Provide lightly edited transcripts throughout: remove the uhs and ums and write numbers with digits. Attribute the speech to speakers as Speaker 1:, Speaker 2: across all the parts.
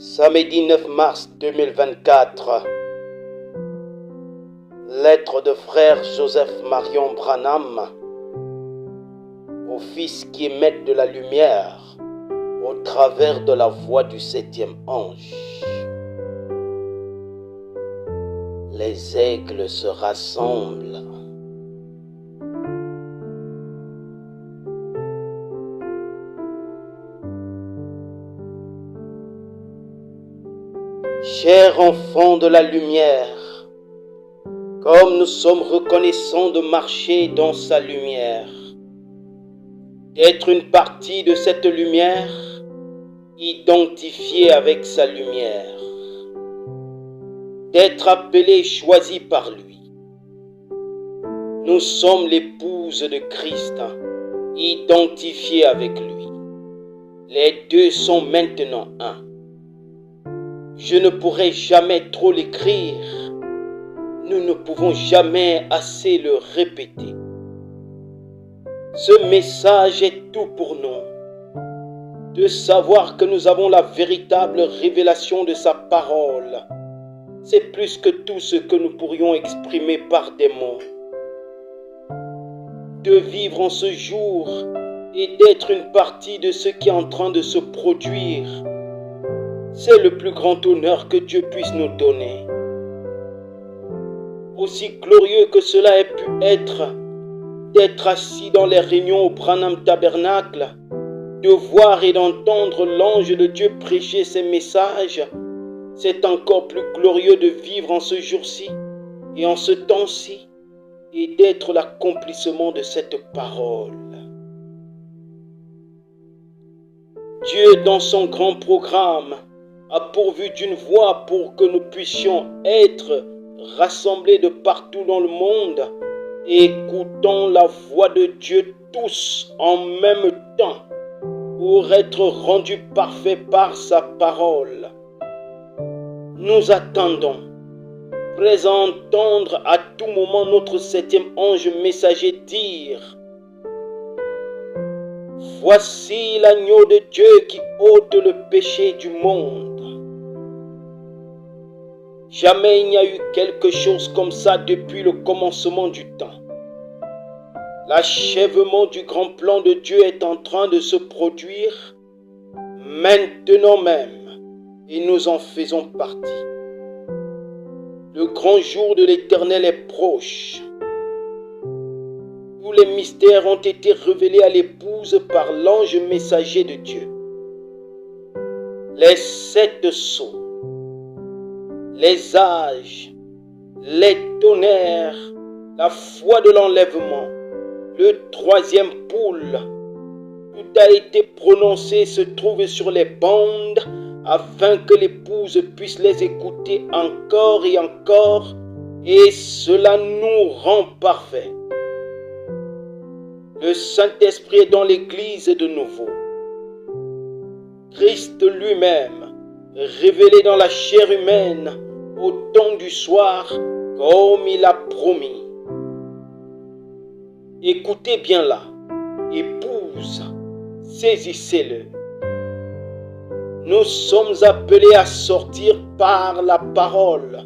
Speaker 1: Samedi 9 mars 2024. Lettre de frère Joseph Marion Branham au Fils qui émette de la lumière au travers de la voix du septième ange. Les aigles se rassemblent. Chers enfants de la lumière, comme nous sommes reconnaissants de marcher dans sa lumière, d'être une partie de cette lumière, identifiée avec sa lumière, d'être appelés et choisis par lui. Nous sommes l'épouse de Christ, identifiée avec lui. Les deux sont maintenant un. Je ne pourrai jamais trop l'écrire. Nous ne pouvons jamais assez le répéter. Ce message est tout pour nous. De savoir que nous avons la véritable révélation de sa parole. C'est plus que tout ce que nous pourrions exprimer par des mots. De vivre en ce jour et d'être une partie de ce qui est en train de se produire. C'est le plus grand honneur que Dieu puisse nous donner. Aussi glorieux que cela ait pu être, d'être assis dans les réunions au Branham Tabernacle, de voir et d'entendre l'ange de Dieu prêcher ses messages, c'est encore plus glorieux de vivre en ce jour-ci et en ce temps-ci et d'être l'accomplissement de cette parole. Dieu, dans son grand programme, a pourvu d'une voix pour que nous puissions être rassemblés de partout dans le monde et écoutant la voix de Dieu tous en même temps pour être rendus parfaits par sa parole. Nous attendons, prêts à entendre à tout moment notre septième ange messager dire: voici l'agneau de Dieu qui ôte le péché du monde. Jamais il n'y a eu quelque chose comme ça depuis le commencement du temps. L'achèvement du grand plan de Dieu est en train de se produire maintenant même et nous en faisons partie. Le grand jour de l'Éternel est proche. Tous les mystères ont été révélés à l'épouse par l'ange messager de Dieu. Les 7 sceaux, les âges, les tonnerres, la foi de l'enlèvement, le 3e poule, tout a été prononcé, se trouve sur les bandes afin que l'épouse puisse les écouter encore et encore, et cela nous rend parfaits. Le Saint-Esprit est dans l'Église de nouveau. Christ lui-même, révélé dans la chair humaine, au temps du soir, comme il a promis. Écoutez bien là, épouse, saisissez-le. Nous sommes appelés à sortir par la parole.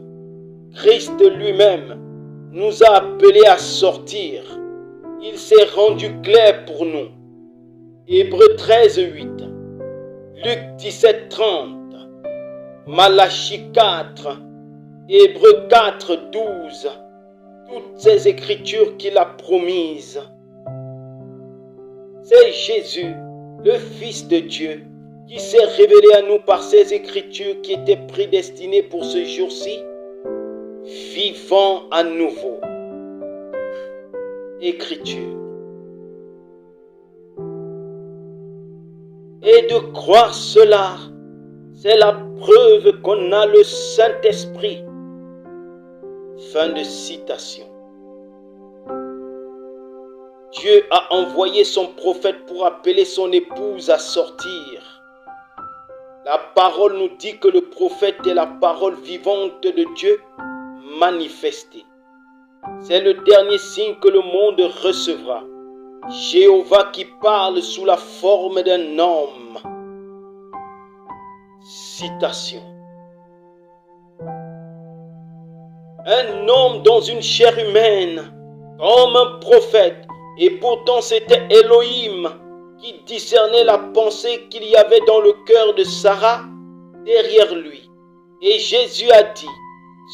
Speaker 1: Christ lui-même nous a appelés à sortir. Il s'est rendu clair pour nous. Hébreux 13, 8, Luc 17, 30, Malachie 4, Hébreux 4, 12, toutes ces écritures qu'il a promises. C'est Jésus, le Fils de Dieu, qui s'est révélé à nous par ces écritures qui étaient prédestinées pour ce jour-ci, vivant à nouveau. Écriture. Et de croire cela, c'est la preuve qu'on a le Saint-Esprit. Fin de citation. Dieu a envoyé son prophète pour appeler son épouse à sortir. La parole nous dit que le prophète est la parole vivante de Dieu manifestée. C'est le dernier signe que le monde recevra. Jéhovah qui parle sous la forme d'un homme. Citation. Un homme dans une chair humaine, comme un prophète, et pourtant c'était Elohim qui discernait la pensée qu'il y avait dans le cœur de Sarah derrière lui. Et Jésus a dit,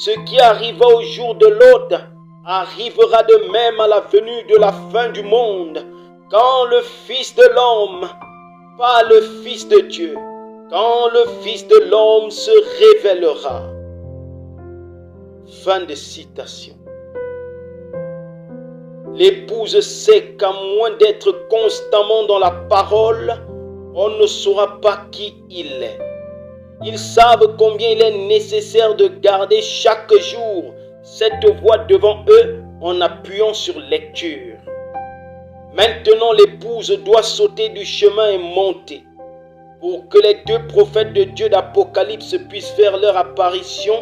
Speaker 1: ce qui arriva au jour de Lot arrivera de même à la venue de la fin du monde, quand le Fils de l'homme, pas le Fils de Dieu, quand le Fils de l'homme se révélera. Fin de citation. L'épouse sait qu'à moins d'être constamment dans la parole, on ne saura pas qui il est. Ils savent combien il est nécessaire de garder chaque jour cette voix devant eux en appuyant sur lecture. Maintenant, l'épouse doit sauter du chemin et monter pour que les deux prophètes de Dieu d'Apocalypse puissent faire leur apparition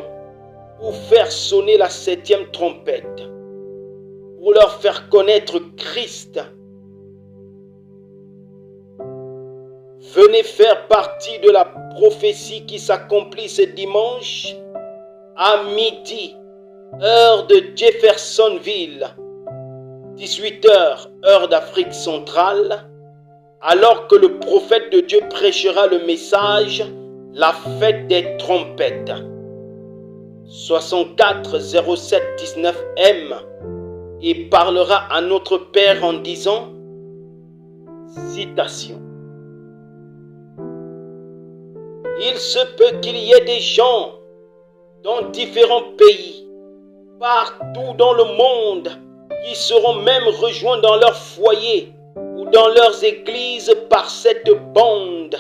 Speaker 1: ou faire sonner la 7e trompette pour leur faire connaître Christ. Venez faire partie de la prophétie qui s'accomplit ce dimanche à midi, heure de Jeffersonville, 18h, heure d'Afrique centrale, alors que le prophète de Dieu prêchera le message « La fête des trompettes ». 64 07 19 M et parlera à notre Père en disant, citation, « Il se peut qu'il y ait des gens dans différents pays, partout dans le monde, qui seront même rejoints dans leur foyer ou dans leurs églises par cette bande.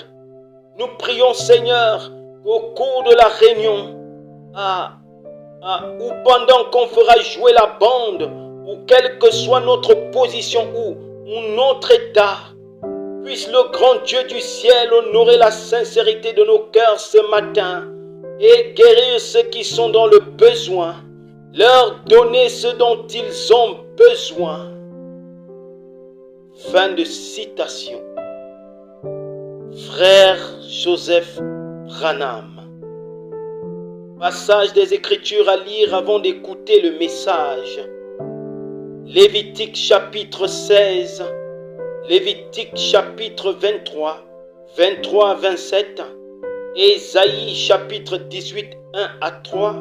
Speaker 1: Nous prions, Seigneur, qu'au cours de la réunion, ou pendant qu'on fera jouer la bande, ou quelle que soit notre position ou notre état, puisse le grand Dieu du ciel honorer la sincérité de nos cœurs ce matin et guérir ceux qui sont dans le besoin, leur donner ce dont ils ont besoin. Fin de citation. Frère Joseph Branham. Passage des Écritures à lire avant d'écouter le message. Lévitique chapitre 16, Lévitique chapitre 23, 23 à 27, Ésaïe chapitre 18, 1 à 3,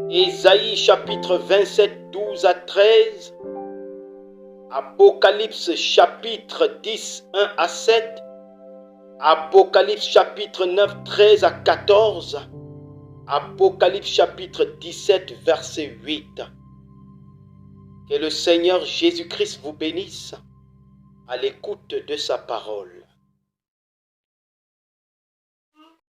Speaker 1: Ésaïe chapitre 27, 12 à 13, Apocalypse chapitre 10, 1 à 7, Apocalypse chapitre 9, 13 à 14, Apocalypse chapitre 17, verset 8. Que le Seigneur Jésus-Christ vous bénisse à l'écoute de sa parole.